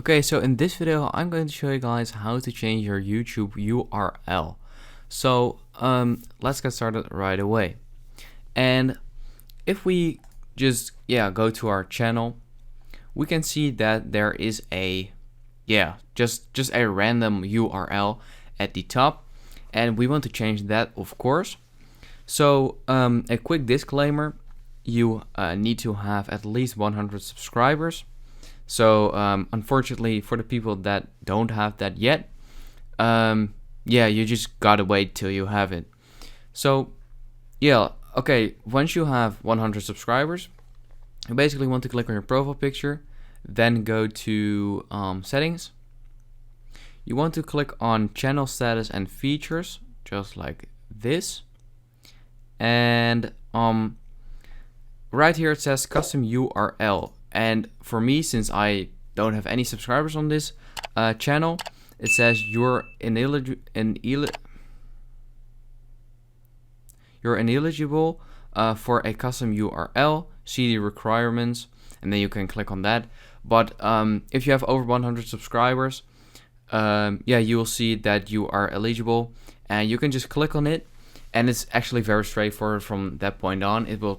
Okay, so in this video, I'm going to show you guys how to change your YouTube URL. So let's get started right away. And if we just go to our channel, we can see that there is a just a random URL at the top, and we want to change that, of course. So a quick disclaimer: you need to have at least 100 subscribers. So unfortunately, for the people that don't have that yet, you just gotta wait till you have it. So okay, once you have 100 subscribers, you basically want to click on your profile picture, then go to settings. You want to click on channel status and features, just like this, and right here it says custom URL. And for me, since I don't have any subscribers on this channel, it says you're ineligible for a custom URL. See the requirements, and then you can click on that. But if you have over 100 subscribers, you will see that you are eligible, and you can just click on it. And it's actually very straightforward from that point on. It will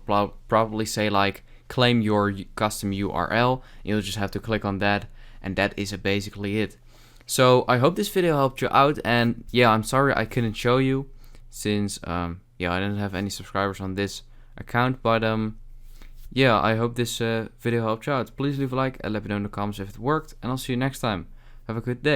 probably say like, claim your custom URL. You'll just have to click on that, and that is basically it. So I hope this video helped you out, and I'm sorry I couldn't show you since I didn't have any subscribers on this account, but I hope this video helped you out. Please leave a like and let me know in the comments if it worked, and I'll see you next time. Have a good day.